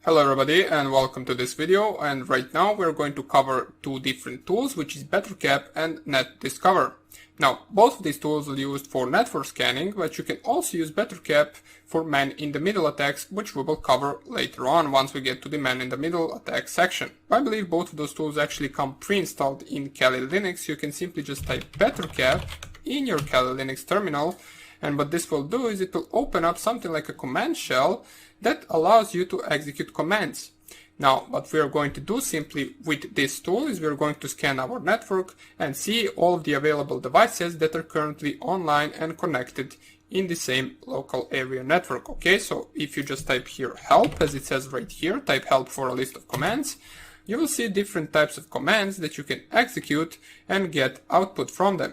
Hello everybody and welcome to this video, and right now we're going to cover two different tools, which is Bettercap and Netdiscover. Now both of these tools are used for network scanning, but you can also use Bettercap for man-in-the-middle attacks, which we will cover later on once we get to the man-in-the-middle attack section. I believe both of those tools actually come pre-installed in Kali Linux. You can simply just type Bettercap in your Kali Linux terminal, and what this will do is it will open up something like a command shell that allows you to execute commands. Now, what we are going to do simply with this tool is we are going to scan our network and see all of the available devices that are currently online and connected in the same local area network. Okay, so if you just type here help, as it says right here, type help for a list of commands, you will see different types of commands that you can execute and get output from them.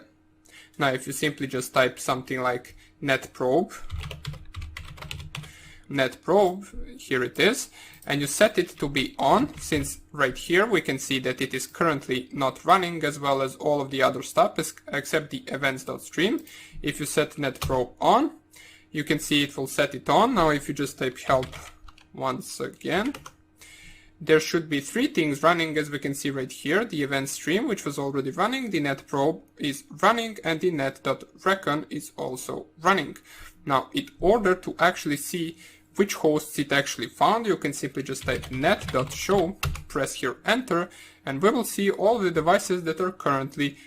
Now, if you simply just type something like netprobe, here it is, and you set it to be on, since right here we can see that it is currently not running, as well as all of the other stuff except the events.stream. If you set netprobe on, you can see it will set it on. Now if you just type help once again, there should be three things running, as we can see right here: the event stream, which was already running, the netprobe is running, and the net.recon is also running. Now, in order to actually see which hosts it actually found, you can simply just type net.show, press here enter, and we will see all the devices that are currently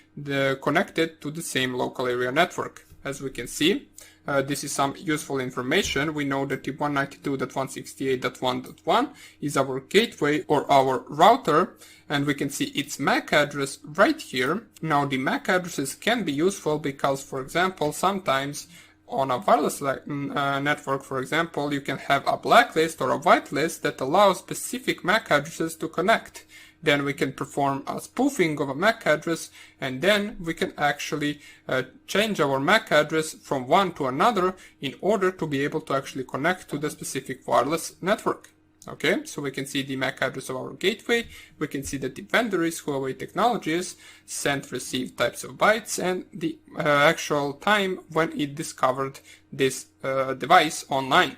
connected to the same local area network. As we can see, this is some useful information. We know that the 192.168.1.1 is our gateway or our router, and we can see its MAC address right here. Now, the MAC addresses can be useful because, for example, sometimes on a wireless network, for example, you can have a blacklist or a whitelist that allows specific MAC addresses to connect. Then we can perform a spoofing of a MAC address, and then we can actually change our MAC address from one to another in order to be able to actually connect to the specific wireless network. Okay, so we can see the MAC address of our gateway, we can see that the vendor is Huawei Technologies, sent received types of bytes, and the actual time when it discovered this device online.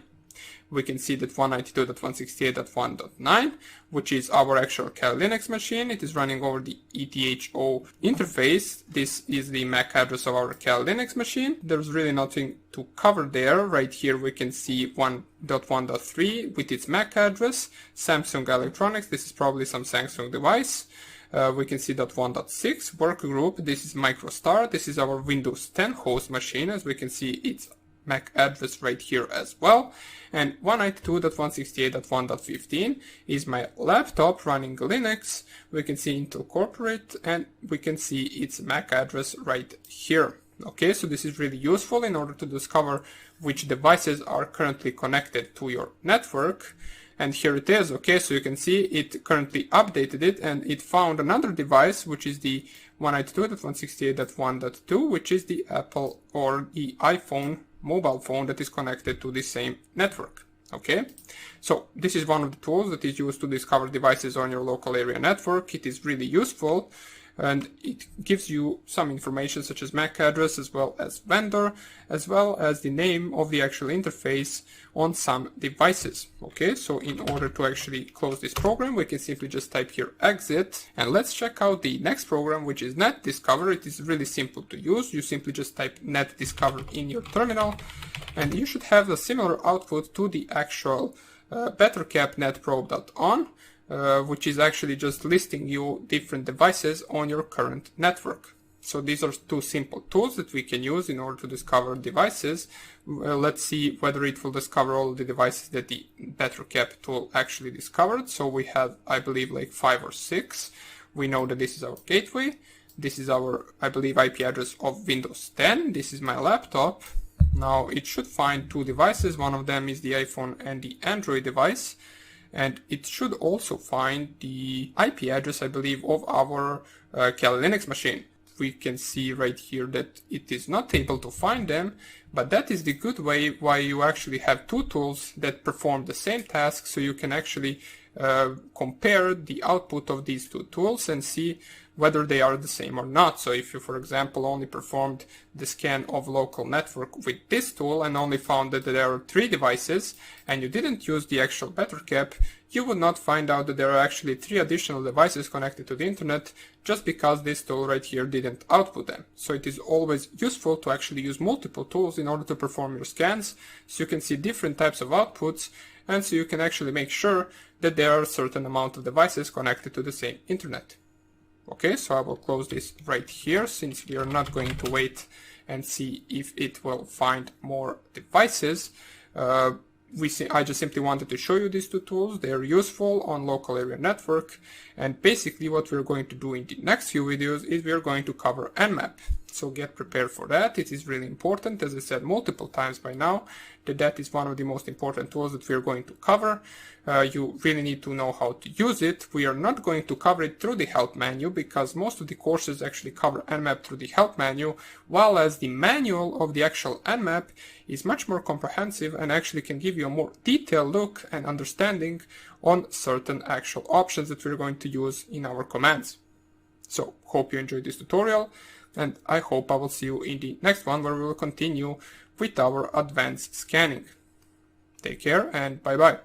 We can see that 192.168.1.9, which is our actual Kali Linux machine. It is running over the ETHO interface. This is the MAC address of our Kali Linux machine. There's really nothing to cover there. Right here we can see 1.1.3 with its MAC address. Samsung Electronics, this is probably some Samsung device. We can see .1.6 workgroup. This is MicroStar. This is our Windows 10 host machine. As we can see, its MAC address right here as well. And 192.168.1.15 is my laptop running Linux. We can see Intel Corporate, and we can see its MAC address right here. Okay, so this is really useful in order to discover which devices are currently connected to your network. And here it is. Okay, so you can see it currently updated it, and it found another device, which is the 192.168.1.2, which is the Apple or the iPhone mobile phone that is connected to the same network. Okay, so this is one of the tools that is used to discover devices on your local area network. It is really useful, and it gives you some information such as MAC address, as well as vendor, as well as the name of the actual interface on some devices. Okay, so in order to actually close this program, we can simply just type here exit, and let's check out the next program, which is Netdiscover. It is really simple to use. You simply just type Netdiscover in your terminal, and you should have a similar output to the actual Bettercap netprobe.on, which is actually just listing you different devices on your current network. So these are two simple tools that we can use in order to discover devices. Let's see whether it will discover all the devices that the Bettercap tool actually discovered. So we have, I believe, like 5 or 6. We know that this is our gateway. This is our, I believe, IP address of Windows 10. This is my laptop. Now it should find two devices. One of them is the iPhone and the Android device. And it should also find the IP address, I believe, of our Kali Linux machine. We can see right here that it is not able to find them, but that is the good way why you actually have two tools that perform the same task, so you can actually compare the output of these two tools and see whether they are the same or not. So if you, for example, only performed the scan of local network with this tool and only found that there are 3 devices and you didn't use the actual Bettercap, you would not find out that there are actually 3 additional devices connected to the internet just because this tool right here didn't output them. So it is always useful to actually use multiple tools in order to perform your scans, so you can see different types of outputs, and so you can actually make sure that there are a certain amount of devices connected to the same internet. Okay, so I will close this right here, since we are not going to wait and see if it will find more devices. I just simply wanted to show you these 2 tools. They are useful on local area network, and basically what we're going to do in the next few videos is we're going to cover Nmap. So get prepared for that. It is really important, as I said multiple times by now, that is one of the most important tools that we're going to cover. You really need to know how to use it. We are not going to cover it through the help menu, because most of the courses actually cover Nmap through the help menu, while as the manual of the actual Nmap is much more comprehensive and actually can give you a more detailed look and understanding on certain actual options that we're going to use in our commands. So hope you enjoyed this tutorial, and I hope I will see you in the next one, where we will continue with our advanced scanning. Take care and bye bye.